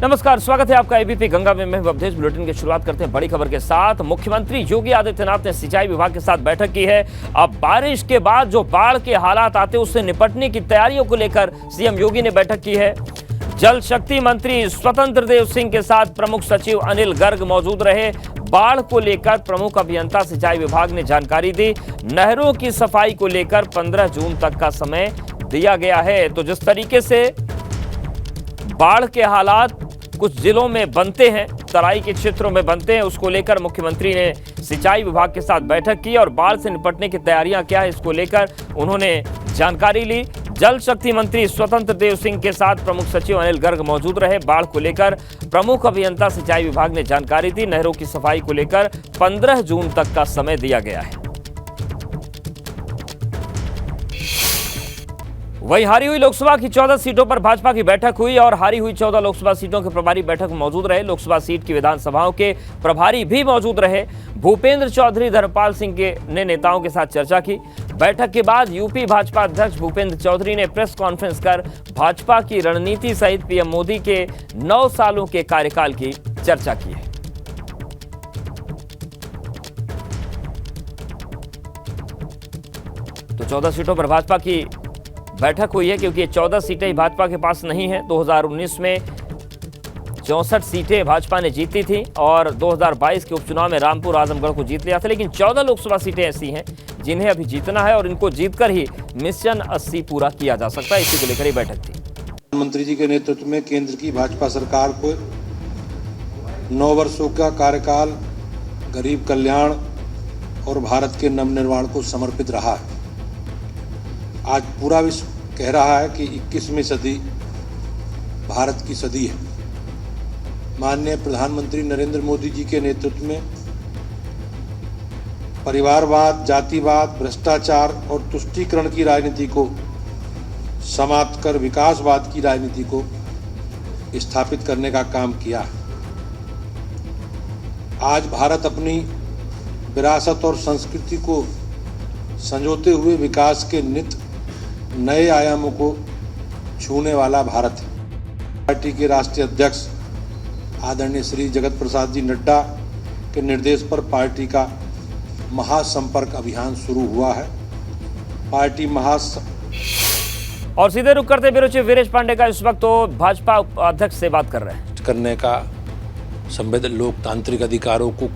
नमस्कार, स्वागत है आपका एबीपी गंगा में। मैं अवधेश। बुलेटिन की शुरुआत करते हैं बड़ी खबर के साथ। मुख्यमंत्री योगी आदित्यनाथ ने सिंचाई विभाग के साथ बैठक की है। अब बारिश के बाद जो बाढ़ के हालात आते हैं उससे निपटने की तैयारियों को लेकर सीएम योगी ने बैठक की है। जल शक्ति मंत्री स्वतंत्र देव सिंह के साथ प्रमुख सचिव अनिल गर्ग मौजूद रहे। बाढ़ को लेकर प्रमुख अभियंता सिंचाई विभाग ने जानकारी दी। नहरों की सफाई को लेकर 15 जून तक का समय दिया गया है। तो जिस तरीके से बाढ़ के हालात कुछ जिलों में बनते हैं, तराई के क्षेत्रों में बनते हैं, उसको लेकर मुख्यमंत्री ने सिंचाई विभाग के साथ बैठक की और बाढ़ से निपटने की तैयारियां क्या है इसको लेकर उन्होंने जानकारी ली। जल शक्ति मंत्री स्वतंत्र देव सिंह के साथ प्रमुख सचिव अनिल गर्ग मौजूद रहे। बाढ़ को लेकर प्रमुख अभियंता सिंचाई विभाग ने जानकारी दी। नहरों की सफाई को लेकर 15 जून तक का समय दिया गया है। वहीं हारी हुई लोकसभा की 14 सीटों पर भाजपा की बैठक हुई और हारी हुई 14 लोकसभा सीटों के प्रभारी बैठक में मौजूद रहे। लोकसभा सीट की विधानसभाओं के प्रभारी भी मौजूद रहे। भूपेंद्र चौधरी धर्मपाल सिंह ने नेताओं के साथ चर्चा की। बैठक के बाद यूपी भाजपा अध्यक्ष भूपेंद्र चौधरी ने प्रेस कॉन्फ्रेंस कर भाजपा की रणनीति सहित पीएम मोदी के 9 सालों के कार्यकाल की चर्चा की है। तो 14 सीटों पर भाजपा की बैठक हुई है क्योंकि ये 14 सीटें भाजपा के पास नहीं है। 2019 में 64 सीटें भाजपा ने जीती थी और 2022 के उपचुनाव में रामपुर आजमगढ़ को जीत लिया था। लेकिन 14 लोकसभा सीटें ऐसी हैं जिन्हें अभी जीतना है और इनको जीतकर ही मिशन 80 पूरा किया जा सकता है। इसी को लेकर ही बैठक थी। प्रधानमंत्री जी के नेतृत्व में केंद्र की भाजपा सरकार को 9 वर्षों का कार्यकाल गरीब कल्याण और भारत के नवनिर्माण को समर्पित रहा है। आज पूरा विश्व कह रहा है कि 21वीं सदी भारत की सदी है। माननीय प्रधानमंत्री नरेंद्र मोदी जी के नेतृत्व में परिवारवाद, जातिवाद, भ्रष्टाचार और तुष्टीकरण की राजनीति को समाप्त कर विकासवाद की राजनीति को स्थापित करने का काम किया है। आज भारत अपनी विरासत और संस्कृति को संजोते हुए विकास के नित नए आयामों को छूने वाला भारत है। पार्टी के राष्ट्रीय अध्यक्ष आदरणीय श्री जगत प्रसाद जी नड्डा के निर्देश पर पार्टी का महासंपर्क अभियान शुरू हुआ है। पार्टी और सीधे रुक करते ब्यूरो चीफ वीरेश पांडे का इस वक्त तो भाजपा अध्यक्ष से बात कर रहे हैं। करने का संवैधानिक लोकतांत्रिक अधिकारों को,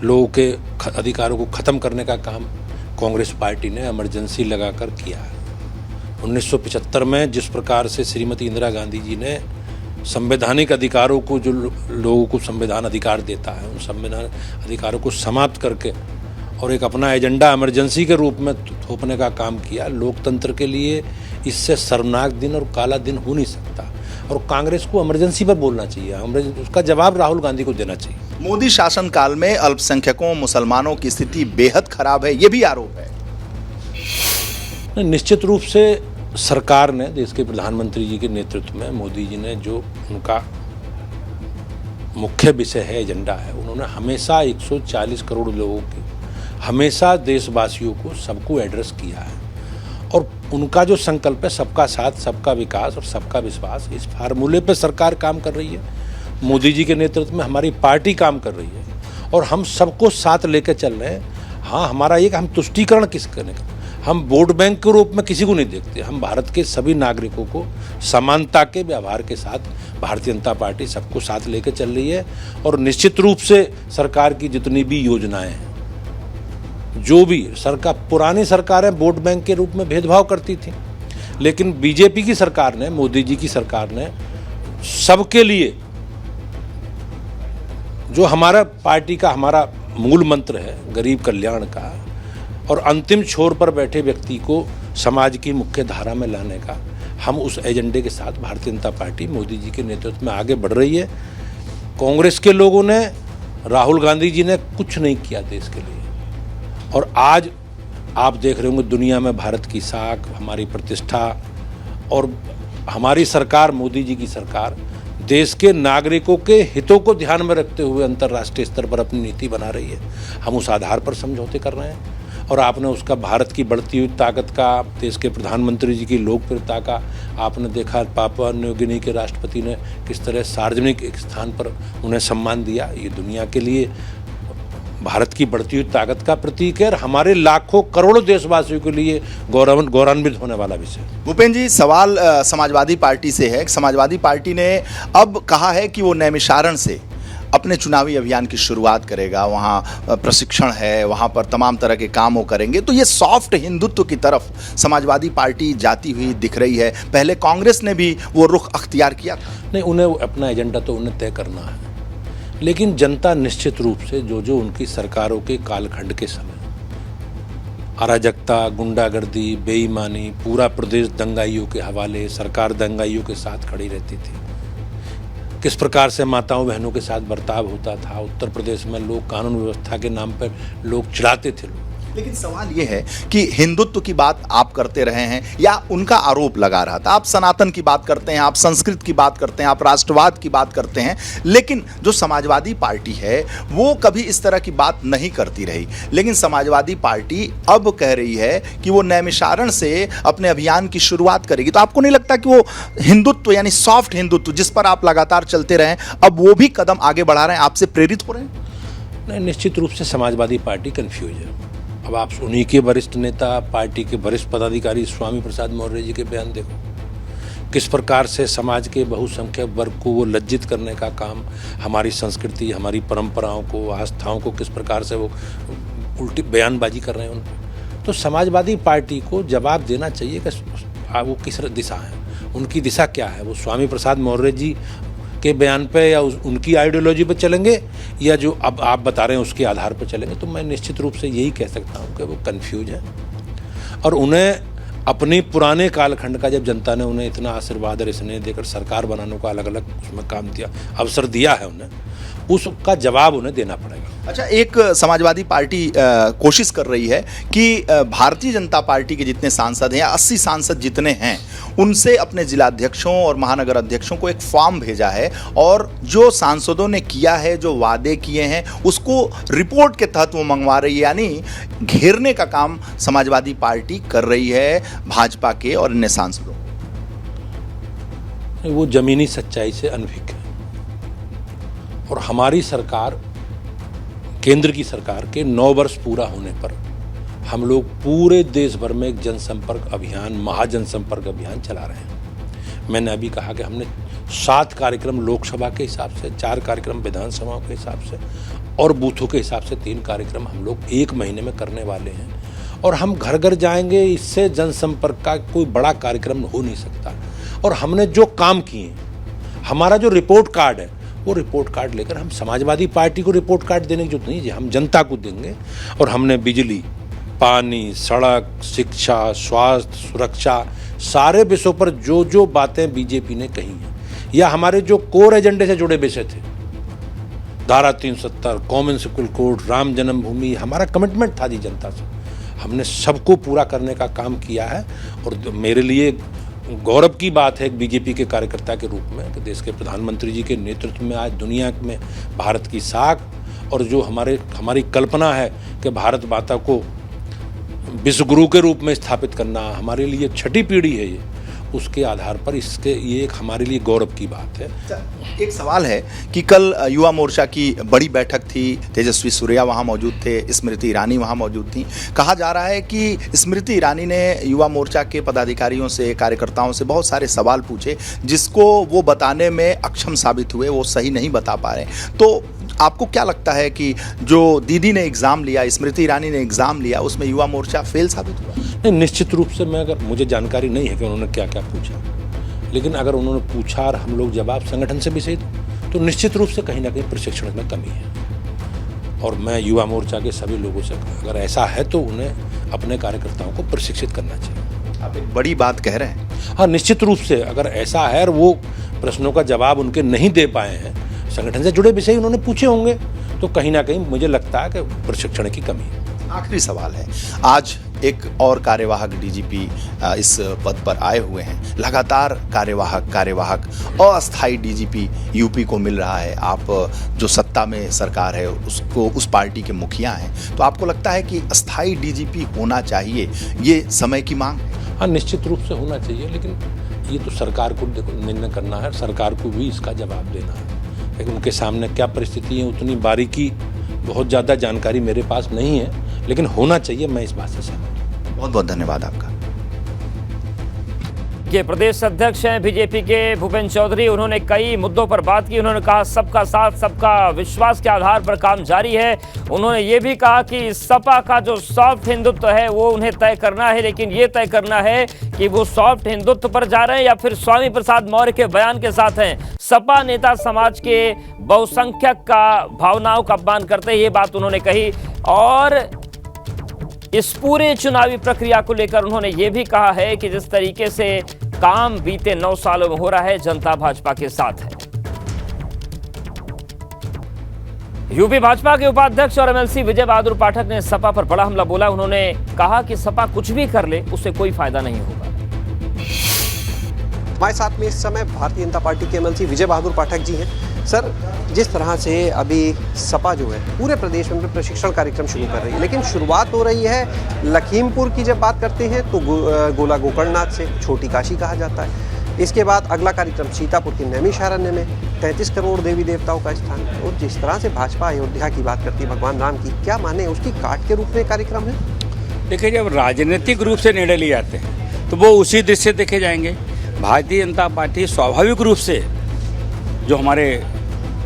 लोगों के अधिकारों को खत्म करने का काम कांग्रेस पार्टी ने इमरजेंसी लगाकर किया है। 1975 में जिस प्रकार से श्रीमती इंदिरा गांधी जी ने संवैधानिक अधिकारों को, जो लोगों को संविधान अधिकार देता है, उन संविधान अधिकारों को समाप्त करके और एक अपना एजेंडा इमरजेंसी के रूप में थोपने का काम किया। लोकतंत्र के लिए इससे शर्मनाक दिन और काला दिन हो नहीं सकता और कांग्रेस को इमरजेंसी पर बोलना चाहिए। उसका जवाब राहुल गांधी को देना चाहिए। मोदी शासनकाल में अल्पसंख्यकों, मुसलमानों की स्थिति बेहद खराब है, ये भी आरोप है। निश्चित रूप से सरकार ने, देश के प्रधानमंत्री जी के नेतृत्व में मोदी जी ने, जो उनका मुख्य विषय है, एजेंडा है, उन्होंने हमेशा 140 करोड़ लोगों की, हमेशा देशवासियों को, सबको एड्रेस किया है। और उनका जो संकल्प है सबका साथ, सबका विकास और सबका विश्वास, इस फार्मूले पर सरकार काम कर रही है। मोदी जी के नेतृत्व में हमारी पार्टी काम कर रही है और हम सबको साथ लेकर चल रहे हैं। हाँ, हमारा एक, हम तुष्टीकरण किस करने का, हम वोट बैंक के रूप में किसी को नहीं देखते। हम भारत के सभी नागरिकों को समानता के व्यवहार के साथ भारतीय जनता पार्टी सबको साथ लेकर चल रही है। और निश्चित रूप से सरकार की जितनी भी योजनाएं हैं, जो भी सरकार, पुरानी सरकारें वोट बैंक के रूप में भेदभाव करती थी, लेकिन बीजेपी की सरकार ने, मोदी जी की सरकार ने सबके लिए, जो हमारा पार्टी का, हमारा मूल मंत्र है गरीब कल्याण का और अंतिम छोर पर बैठे व्यक्ति को समाज की मुख्य धारा में लाने का, हम उस एजेंडे के साथ भारतीय जनता पार्टी मोदी जी के नेतृत्व में आगे बढ़ रही है। कांग्रेस के लोगों ने, राहुल गांधी जी ने कुछ नहीं किया देश के लिए और आज आप देख रहे होंगे दुनिया में भारत की साख, हमारी प्रतिष्ठा और हमारी सरकार, मोदी जी की सरकार देश के नागरिकों के हितों को ध्यान में रखते हुए अंतर्राष्ट्रीय स्तर पर अपनी नीति बना रही है। हम उस आधार पर समझौते कर रहे हैं और आपने उसका भारत की बढ़ती हुई ताकत का, देश के प्रधानमंत्री जी की लोकप्रियता का आपने देखा। पापुआ न्यू गिनी के राष्ट्रपति ने किस तरह सार्वजनिक एक स्थान पर उन्हें सम्मान दिया। ये दुनिया के लिए भारत की बढ़ती हुई ताकत का प्रतीक है और हमारे लाखों करोड़ों देशवासियों के लिए गौरवान्वित होने वाला विषय। भूपेंद्र जी, सवाल समाजवादी पार्टी से है। समाजवादी पार्टी ने अब कहा है कि वो नैमिषारण से अपने चुनावी अभियान की शुरुआत करेगा। वहाँ प्रशिक्षण है, वहाँ पर तमाम तरह के काम वो करेंगे। तो ये सॉफ्ट हिंदुत्व की तरफ समाजवादी पार्टी जाती हुई दिख रही है। पहले कांग्रेस ने भी वो रुख अख्तियार किया था। नहीं, उन्हें अपना एजेंडा तो उन्हें तय करना है, लेकिन जनता निश्चित रूप से जो उनकी सरकारों के कालखंड के समय अराजकता, गुंडागर्दी, बेईमानी, पूरा प्रदेश दंगाइयों के हवाले, सरकार दंगाइयों के साथ खड़ी रहती थी, किस प्रकार से माताओं बहनों के साथ बर्ताव होता था। उत्तर प्रदेश में लोग कानून व्यवस्था के नाम पर लोग चिढ़ाते थे। लेकिन सवाल ये है कि हिंदुत्व की बात आप करते रहे हैं या उनका आरोप लगा रहा था। आप सनातन की बात करते हैं, आप संस्कृत की बात करते हैं, आप राष्ट्रवाद की बात करते हैं, लेकिन जो समाजवादी पार्टी है वो कभी इस तरह की बात नहीं करती रही। लेकिन समाजवादी पार्टी अब कह रही है कि वो नैमिषारण से अपने अभियान की शुरुआत करेगी। तो आपको नहीं लगता कि वो हिंदुत्व यानी सॉफ्ट हिंदुत्व जिस पर आप लगातार चलते रहे, अब वो भी कदम आगे बढ़ा रहे हैं, आपसे प्रेरित हो रहे हैं? नहीं, निश्चित रूप से समाजवादी पार्टी कन्फ्यूज है। अब आप उन्हीं के वरिष्ठ नेता, पार्टी के वरिष्ठ पदाधिकारी स्वामी प्रसाद मौर्य जी के बयान देखो, किस प्रकार से समाज के बहुसंख्यक वर्ग को वो लज्जित करने का काम, हमारी संस्कृति, हमारी परंपराओं को, आस्थाओं को किस प्रकार से वो उल्टी बयानबाजी कर रहे हैं उन पर। तो समाजवादी पार्टी को जवाब देना चाहिए कि वो किस दिशा है, उनकी दिशा क्या है। वो स्वामी प्रसाद मौर्य जी के बयान पे या उनकी आइडियोलॉजी पर चलेंगे या जो अब आप बता रहे हैं उसके आधार पर चलेंगे। तो मैं निश्चित रूप से यही कह सकता हूँ कि वो कन्फ्यूज है और उन्हें अपने पुराने कालखंड का, जब जनता ने उन्हें इतना आशीर्वाद और स्नेह देकर सरकार बनाने का अलग अलग उसमें काम दिया, अवसर दिया है उन्हें, उसका जवाब उन्हें देना पड़ेगा। अच्छा, एक समाजवादी पार्टी कोशिश कर रही है कि भारतीय जनता पार्टी के जितने सांसद हैं, 80 सांसद जितने हैं, उनसे अपने जिलाध्यक्षों और महानगर अध्यक्षों को एक फॉर्म भेजा है और जो सांसदों ने किया है, जो वादे किए हैं, उसको रिपोर्ट के तहत वो मंगवा रही है। यानी घेरने का काम समाजवादी पार्टी कर रही है भाजपा के और अन्य सांसदों। वो जमीनी सच्चाई से अनभिज्ञ है और हमारी सरकार, केंद्र की सरकार के 9 वर्ष पूरा होने पर हम लोग पूरे देश भर में एक जनसंपर्क अभियान, महाजनसंपर्क अभियान चला रहे हैं। मैंने अभी कहा कि हमने 7 कार्यक्रम लोकसभा के हिसाब से, 4 कार्यक्रम विधानसभाओं के हिसाब से और बूथों के हिसाब से 3 कार्यक्रम हम लोग 1 महीने में करने वाले हैं और हम घर घर जाएंगे। इससे जनसंपर्क का कोई बड़ा कार्यक्रम हो नहीं सकता। और हमने जो काम किए, हमारा जो रिपोर्ट कार्ड है, वो रिपोर्ट कार्ड लेकर हम समाजवादी पार्टी को रिपोर्ट कार्ड देने की जरूरत नहीं है, हम जनता को देंगे। और हमने बिजली, पानी, सड़क, शिक्षा, स्वास्थ्य, सुरक्षा, सारे विषयों पर जो बातें बीजेपी ने कही हैं या हमारे जो कोर एजेंडे से जुड़े विषय थे, धारा 370, कॉमन सिविल कोड, राम जन्मभूमि, हमारा कमिटमेंट था जी जनता से, हमने सबको पूरा करने का काम किया है। और मेरे लिए गौरव की बात है एक बीजेपी के कार्यकर्ता के रूप में कि देश के प्रधानमंत्री जी के नेतृत्व में आज दुनिया में भारत की साख और जो हमारी कल्पना है कि भारत माता को विश्व गुरु के रूप में स्थापित करना हमारे लिए छठी पीढ़ी है, ये उसके आधार पर ये एक हमारे लिए गौरव की बात है। एक सवाल है कि कल युवा मोर्चा की बड़ी बैठक थी, तेजस्वी सूर्या वहाँ मौजूद थे, स्मृति ईरानी वहाँ मौजूद थी। कहा जा रहा है कि स्मृति ईरानी ने युवा मोर्चा के पदाधिकारियों से, कार्यकर्ताओं से बहुत सारे सवाल पूछे जिसको वो बताने में अक्षम साबित हुए, वो सही नहीं बता पा रहे। तो आपको क्या लगता है कि जो दीदी ने एग्ज़ाम लिया, स्मृति ईरानी ने एग्ज़ाम लिया, उसमें युवा मोर्चा फेल साबित हुआ? नहीं, निश्चित रूप से मुझे जानकारी नहीं है कि उन्होंने क्या क्या पूछा, लेकिन अगर उन्होंने पूछा और हम लोग जवाब संगठन से भी सही तो निश्चित रूप से कहीं ना कहीं प्रशिक्षण में कमी है। और मैं युवा मोर्चा के सभी लोगों से, अगर ऐसा है तो उन्हें अपने कार्यकर्ताओं को प्रशिक्षित करना चाहिए। आप एक बड़ी बात कह रहे हैं। हाँ, निश्चित रूप से अगर ऐसा है और वो प्रश्नों का जवाब उनके नहीं दे पाए हैं, संगठन से जुड़े विषय उन्होंने पूछे होंगे, तो कहीं ना कहीं मुझे लगता है कि प्रशिक्षण की कमी है। आखिरी सवाल है, आज एक और कार्यवाहक डीजीपी इस पद पर आए हुए हैं, लगातार कार्यवाहक अस्थायी डीजीपी यूपी को मिल रहा है। आप जो सत्ता में सरकार है उसको, उस पार्टी के मुखिया हैं, तो आपको लगता है कि अस्थायी डीजीपी होना चाहिए, ये समय की मांग है? हाँ, निश्चित रूप से होना चाहिए, लेकिन ये तो सरकार को निर्णय करना है, सरकार को भी इसका जवाब देना है। लेकिन उनके सामने क्या परिस्थिति है, उतनी बारीकी बहुत ज़्यादा जानकारी मेरे पास नहीं है, लेकिन होना चाहिए, मैं इस बात से सहमत हूँ। बहुत बहुत धन्यवाद आपका। ये प्रदेश अध्यक्ष हैं बीजेपी के भूपेंद्र चौधरी। उन्होंने कई मुद्दों पर बात की। उन्होंने कहा सबका साथ सबका विश्वास के आधार पर काम जारी है। उन्होंने ये भी कहा कि सपा का जो सॉफ्ट हिंदुत्व है वो उन्हें तय करना है, लेकिन ये तय करना है कि वो सॉफ्ट हिंदुत्व पर जा रहे हैं या फिर स्वामी प्रसाद मौर्य के बयान के साथ हैं। सपा नेता समाज के बहुसंख्यक का भावनाओं का अपमान करते हैं, ये बात उन्होंने कही। और इस पूरे चुनावी प्रक्रिया को लेकर उन्होंने ये भी कहा है कि जिस तरीके से काम बीते 9 सालों में हो रहा है, जनता भाजपा के साथ है। यूपी भाजपा के उपाध्यक्ष और एमएलसी विजय बहादुर पाठक ने सपा पर बड़ा हमला बोला। उन्होंने कहा कि सपा कुछ भी कर ले उससे कोई फायदा नहीं होगा। हमारे साथ में इस समय भारतीय जनता पार्टी के एमएलसी विजय बहादुर पाठक जी हैं। सर, जिस तरह से अभी सपा जो है पूरे प्रदेश में प्रशिक्षण कार्यक्रम शुरू कर रही है, लेकिन शुरुआत हो रही है लखीमपुर की। जब बात करते हैं तो गोला गोकर्णनाथ से छोटी काशी कहा जाता है। इसके बाद अगला कार्यक्रम सीतापुर के नैमिषारण्य में 33 करोड़ देवी देवताओं का स्थान। और जिस तरह से भाजपा अयोध्या की बात करती है, भगवान राम की, क्या माने उसकी काट के रूप में कार्यक्रम है? देखिए, जब राजनीतिक रूप से निर्णय लिए जाते हैं तो वो उसी दृष्टि से देखे जाएंगे। भारतीय जनता पार्टी स्वाभाविक रूप से जो हमारे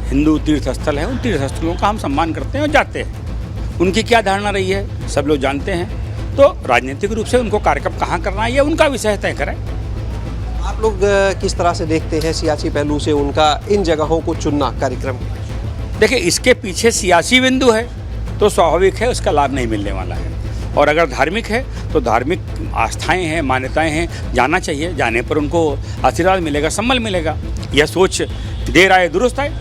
हिंदू तीर्थ स्थल हैं, उन तीर्थ स्थलों का हम सम्मान करते हैं और जाते हैं। उनकी क्या धारणा रही है सब लोग जानते हैं, तो राजनीतिक रूप से उनको कार्यक्रम कहाँ करना है ये उनका विषय तय करें। आप लोग किस तरह से देखते हैं सियासी पहलू से उनका इन जगहों को चुनना कार्यक्रम? देखिए, इसके पीछे सियासी बिंदु है तो स्वाभाविक है उसका लाभ नहीं मिलने वाला है, और अगर धार्मिक है तो धार्मिक आस्थाएं हैं, मान्यताएं हैं, जाना चाहिए। जाने पर उनको आशीर्वाद मिलेगा, सम्मान मिलेगा। यह सोच देर आए दुरुस्त आए।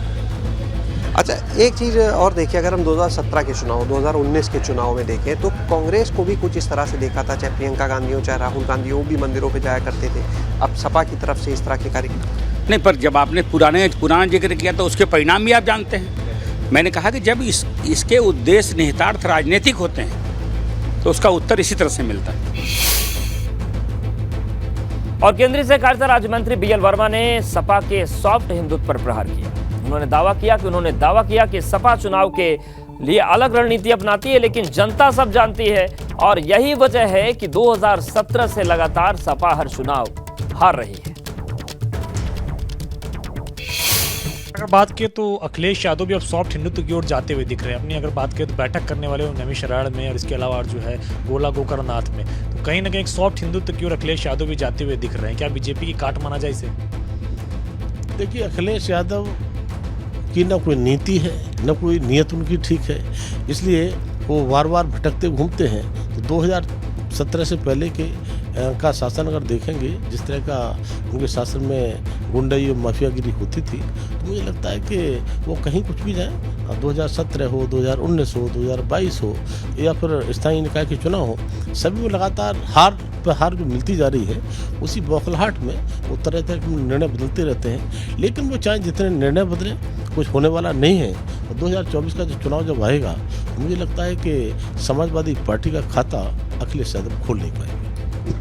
अच्छा, एक चीज़ और देखिए, अगर हम 2017 के चुनाव, 2019 के चुनाव में देखें तो कांग्रेस को भी कुछ इस तरह से देखा था, चाहे प्रियंका गांधी हो चाहे राहुल गांधी हो, भी मंदिरों पे जाया करते थे। अब सपा की तरफ से इस तरह के कार्यक्रम नहीं, पर जब आपने पुराना जिक्र किया तो उसके परिणाम भी आप जानते हैं। मैंने कहा कि जब इसके उद्देश्य निहितार्थ राजनीतिक होते हैं तो उसका उत्तर इसी तरह से मिलता है। और केंद्रीय सहकारिता राज्य मंत्री बीएल वर्मा ने सपा के सॉफ्ट हिंदुत्व पर प्रहार किया। उन्होंने दावा किया कि सपा चुनाव के लिए अलग रणनीति अपनाती है, लेकिन जनता सब जानती है और यही वजह है कि 2017 से लगातार सपा हर चुनाव हार रही है। अगर बात करें तो अखिलेश यादव भी अब सॉफ्ट हिंदुत्व की ओर जाते हुए दिख रहे हैं। अपनी अगर बात करें तो बैठक करने वाले नैमिषारण्य में और इसके अलावा जो है गोला गोकर्णनाथ में, तो कहीं ना कहीं एक सॉफ्ट हिंदुत्व की ओर अखिलेश यादव भी जाते हुए दिख रहे हैं। क्या बीजेपी की काट माना जाए इसे? देखिए, अखिलेश यादव की न कोई नीति है न कोई नीयत उनकी ठीक है, इसलिए वो बार बार भटकते घूमते हैं। तो 2017 से पहले का शासन अगर देखेंगे, जिस तरह का उनके शासन में गुंडाई और माफियागिरी होती थी, तो मुझे लगता है कि वो कहीं कुछ भी जाए, 2017 हो, 2019 हो, 2022 हो या फिर स्थानीय निकाय के चुनाव हो, सभी में लगातार हार पर हार जो मिलती जा रही है। उसी बौखलाहट में वो तरह तरह के निर्णय बदलते रहते हैं, लेकिन वो चाहे जितने निर्णय बदलें कुछ होने वाला नहीं है। और 2024 का जो चुनाव जब आएगा तो मुझे लगता है कि समाजवादी पार्टी का खाता अखिलेश यादव खोल नहीं पाएंगे।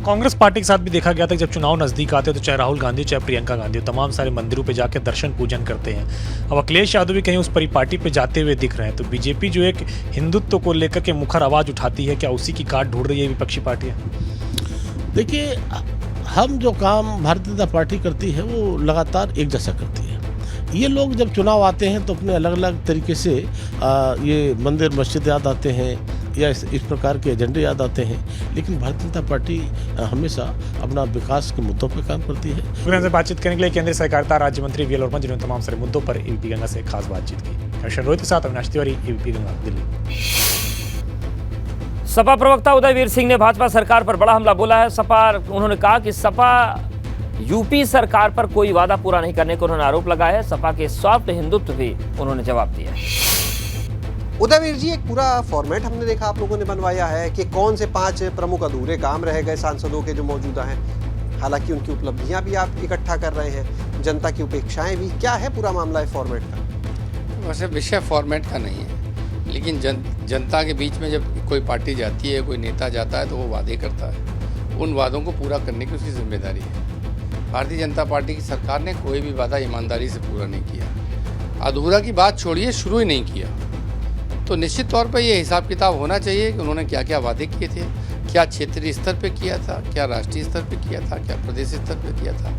कांग्रेस पार्टी के साथ भी देखा गया था जब चुनाव नजदीक आते हैं तो चाहे राहुल गांधी चाहे प्रियंका गांधी तमाम सारे मंदिरों पे जाकर दर्शन पूजन करते हैं। अब अखिलेश यादव भी कहीं उस परिपाटी पे जाते हुए दिख रहे हैं। तो बीजेपी जो एक हिंदुत्व को लेकर के मुखर आवाज उठाती है, क्या उसी की काट ढूंढ रही है विपक्षी पार्टियां? देखिए, हम जो काम भारतीय जनता पार्टी करती है वो लगातार एक जैसा करती है। ये लोग जब चुनाव आते हैं तो अपने अलग अलग तरीके से ये मंदिर मस्जिद याद आते हैं या इस प्रकार के एजेंडे याद आते हैं, लेकिन भारतीय जनता पार्टी हमेशा अपना विकास के मुद्दों पर काम करती है। से बातचीत करने के लिए केंद्रीय सहकारिता राज्य मंत्री बीएल वर्मा, जिन्होंने तमाम सारे मुद्दों पर एबीपी गंगा से खास बातचीत की। रोहित के साथ अविनाश तिवारी, एबीपी गंगा, दिल्ली। सपा प्रवक्ता उदयवीर सिंह ने भाजपा सरकार पर बड़ा हमला बोला है। उन्होंने कहा कि सपा यूपी सरकार पर कोई वादा पूरा नहीं करने का उन्होंने आरोप लगाया है। सपा के सॉफ्ट हिंदुत्व भी उन्होंने जवाब दिया है। उदयवीर जी, एक पूरा फॉर्मेट हमने देखा आप लोगों ने बनवाया है कि कौन से 5 प्रमुख अधूरे काम रह गए सांसदों के जो मौजूदा हैं। हालांकि उनकी उपलब्धियां भी आप इकट्ठा कर रहे हैं, जनता की उपेक्षाएं भी। क्या है पूरा मामला है फॉर्मेट का? वैसे विषय फॉर्मेट का नहीं है, लेकिन जनता के बीच में जब कोई पार्टी जाती है, कोई नेता जाता है तो वो वादे करता है, उन वादों को पूरा करने की उसकी जिम्मेदारी है। भारतीय जनता पार्टी की सरकार ने कोई भी वादा ईमानदारी से पूरा नहीं किया। अधूरा की बात छोड़िए, शुरू ही नहीं किया। तो निश्चित तौर पर ये हिसाब किताब होना चाहिए कि उन्होंने क्या क्या वादे किए थे, क्या क्षेत्रीय स्तर पे किया था, क्या राष्ट्रीय स्तर पे किया था, क्या प्रदेश स्तर पे किया था।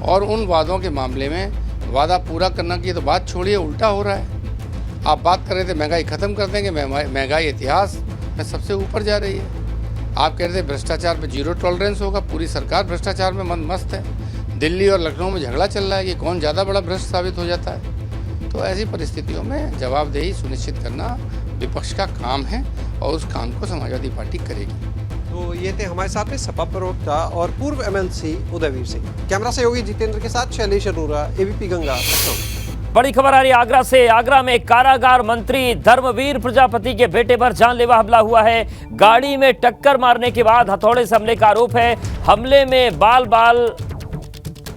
और उन वादों के मामले में वादा पूरा करना की तो बात छोड़िए, उल्टा हो रहा है। आप बात कर रहे थे महंगाई ख़त्म कर देंगे, महंगाई इतिहास में सबसे ऊपर जा रही है। आप कह रहे थे भ्रष्टाचार पे 0 टॉलरेंस होगा, पूरी सरकार भ्रष्टाचार में मस्त है। दिल्ली और लखनऊ में झगड़ा चल रहा है कि कौन ज़्यादा बड़ा भ्रष्ट साबित हो जाता है। तो ऐसी परिस्थितियों में जवाबदेही सुनिश्चित करना विपक्ष का काम है और उस काम को समाजवादी पार्टी करेगी। तो ये थे हमारे साथ में सपा प्रवक्ता और पूर्व MLC उदयवीर सिंह। कैमरा सहयोगी जितेंद्र के साथ शैलेश अरोरा, ABP गंगा, लखनऊ। बड़ी खबर आ रही है आगरा से। आगरा में कारागार मंत्री धर्मवीर प्रजापति के बेटे पर जानलेवा हमला हुआ है। गाड़ी में टक्कर मारने के बाद हथौड़े से हमले का आरोप है। हमले में बाल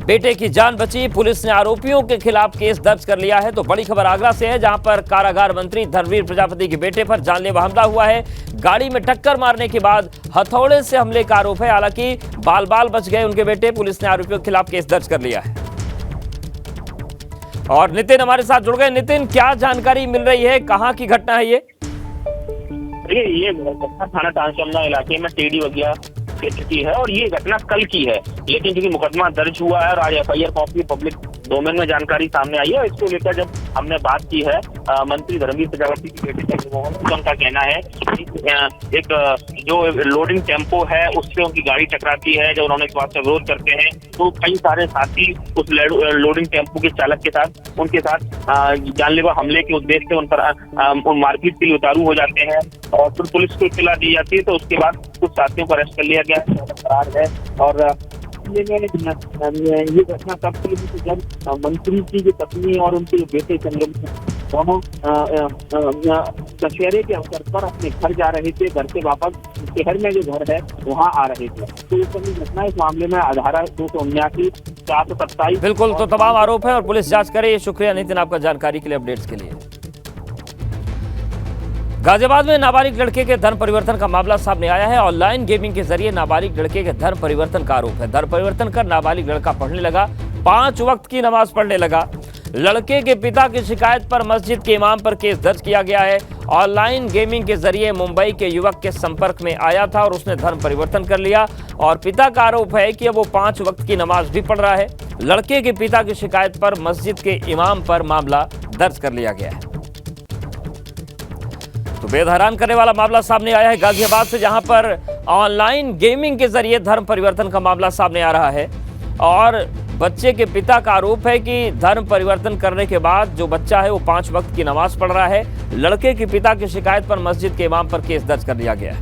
बेटे की जान बची। पुलिस ने आरोपियों के खिलाफ केस दर्ज कर लिया है। तो बड़ी खबर आगरा से है, जहां पर कारागार मंत्री धर्मवीर प्रजापति के बेटे पर जानलेवा हमला हुआ है। गाड़ी में टक्कर मारने के बाद हथौड़े से हमले का आरोप है। हालांकि बाल बच गए उनके बेटे। पुलिस ने आरोपियों के खिलाफ केस दर्ज कर लिया है। और नितिन हमारे साथ जुड़ गए। नितिन, क्या जानकारी मिल रही है, कहां की घटना है ये? ये घटना थाना टांसवाला इलाके में टेडी वगिया क्षेत्र की है और ये घटना कल की है। लेकिन क्योंकि मुकदमा दर्ज हुआ है और आज FIR कॉपी पब्लिक डोमेन में जानकारी सामने आई है, इसको लेकर जब हमने बात की है मंत्री धर्मवीर प्रजापति के बेटे से, तो उनका कहना है कि एक जो लोडिंग टेम्पो है उससे उनकी गाड़ी टकराती है। जब उन्होंने इस बात का विरोध करते हैं तो कई सारे साथी उस लोडिंग टेम्पो के चालक के साथ उनके साथ जानलेवा हमले के उद्देश्य से उन पर मारपीट के लिए उतारू हो जाते हैं और फिर पुलिस को इत्तला दी जाती है। तो उसके बाद कुछ साथियों को अरेस्ट कर लिया गया फरार है। और ये घटना तब हुई जब मंत्री की जो पत्नी और उनके जो बेटे दोनों दशहरे के अवसर पर अपने घर जा रहे थे। घर से वापस शहर में जो घर है वहाँ आ रहे थे। तो ये सभी घटना इस मामले में धारा 279, 427। बिल्कुल, तो तमाम आरोप है और पुलिस जांच करे। शुक्रिया नितिन आपका जानकारी के लिए, अपडेट्स के लिए। गाजियाबाद में नाबालिग लड़के के धर्म परिवर्तन का मामला सामने आया है। ऑनलाइन गेमिंग के जरिए नाबालिग लड़के के धर्म परिवर्तन का आरोप है। धर्म परिवर्तन कर नाबालिग लड़का पढ़ने लगा, 5 वक्त की नमाज पढ़ने लगा। लड़के के पिता की शिकायत पर मस्जिद के इमाम पर केस दर्ज किया गया है। ऑनलाइन गेमिंग के जरिए मुंबई के युवक के संपर्क में आया था और उसने धर्म परिवर्तन कर लिया और पिता का आरोप है कि अब वो 5 वक्त की नमाज भी पढ़ रहा है। लड़के के पिता की शिकायत पर मस्जिद के इमाम पर मामला दर्ज कर लिया गया है। तो बेहद हैरान करने वाला मामला सामने आया है गाजियाबाद से, जहां पर ऑनलाइन गेमिंग के जरिए धर्म परिवर्तन का मामला सामने आ रहा है और बच्चे के पिता का आरोप है कि धर्म परिवर्तन करने के बाद जो बच्चा है वो 5 वक्त की नमाज पढ़ रहा है। लड़के के पिता की शिकायत पर मस्जिद के इमाम पर केस दर्ज कर लिया गया है।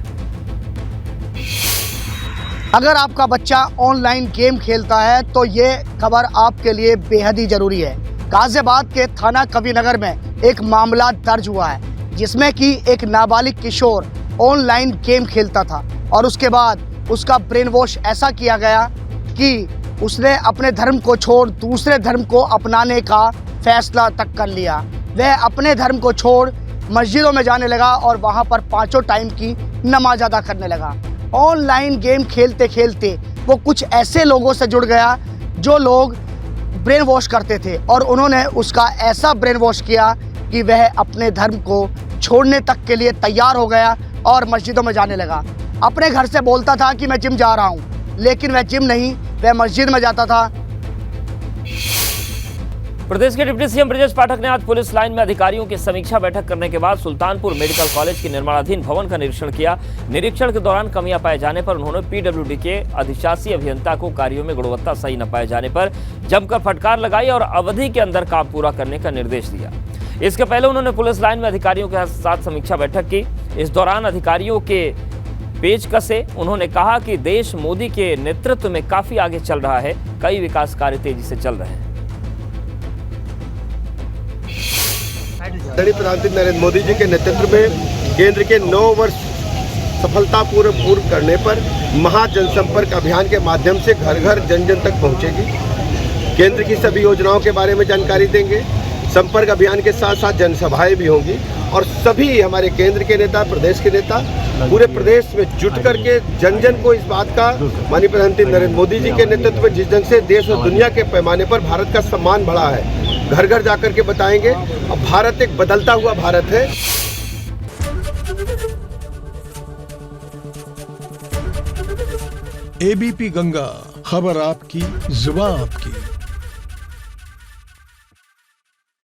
अगर आपका बच्चा ऑनलाइन गेम खेलता है तो ये खबर आपके लिए बेहद ही जरूरी है। गाजियाबाद के थाना कविनगर में एक मामला दर्ज हुआ है जिसमें कि एक नाबालिग किशोर ऑनलाइन गेम खेलता था और उसके बाद उसका ब्रेन वॉश ऐसा किया गया कि उसने अपने धर्म को छोड़ दूसरे धर्म को अपनाने का फैसला तक कर लिया। वह अपने धर्म को छोड़ मस्जिदों में जाने लगा और वहां पर 5 टाइम की नमाज अदा करने लगा। ऑनलाइन गेम खेलते खेलते वो कुछ ऐसे लोगों से जुड़ गया जो लोग ब्रेन वॉश करते थे और उन्होंने उसका ऐसा ब्रेन वॉश किया कि वह अपने धर्म को छोड़ने तक के लिए तैयार हो गया और मस्जिदों में जाने लगा। अपने घर से बोलता था कि मैं जिम जा रहा हूँ, लेकिन वह जिम नहीं, वह मस्जिद में जाता था। प्रदेश के डिप्टी सीएम ब्रजेश पाठक ने आज पुलिस लाइन में अधिकारियों की समीक्षा बैठक करने के बाद सुल्तानपुर मेडिकल कॉलेज के निर्माणाधीन भवन का निरीक्षण किया। निरीक्षण के दौरान कमियां पाए जाने पर उन्होंने PWD के अधिशासी अभियंता को कार्यों में गुणवत्ता सही न पाए जाने पर जमकर फटकार लगाई और अवधि के अंदर काम पूरा करने का निर्देश दिया। इसके पहले उन्होंने पुलिस लाइन में अधिकारियों के साथ समीक्षा बैठक की। इस दौरान अधिकारियों के पेच कसे। उन्होंने कहा कि देश मोदी के नेतृत्व में काफी आगे चल रहा है, कई विकास कार्य तेजी से चल रहे हैं। आदरणीय प्रधानमंत्री नरेंद्र मोदी जी के नेतृत्व में केंद्र के 9 वर्ष सफलतापूर्वक पूर्ण करने पर महा जनसंपर्क अभियान के माध्यम से घर घर जन जन तक पहुंचेगी। केंद्र की सभी योजनाओं के बारे में जानकारी देंगे। संपर्क अभियान के साथ साथ जनसभाएं भी होंगी और सभी हमारे केंद्र के नेता, प्रदेश के नेता पूरे प्रदेश में जुट करके जन जन को इस बात का माननीय प्रधानमंत्री नरेंद्र मोदी जी के नेतृत्व में जिस ढंग से देश और दुनिया के पैमाने पर भारत का सम्मान बढ़ा है, घर घर जाकर के बताएंगे। अब भारत एक बदलता हुआ भारत है। एबीपी गंगा, खबर आपकी, जुबान आपकी।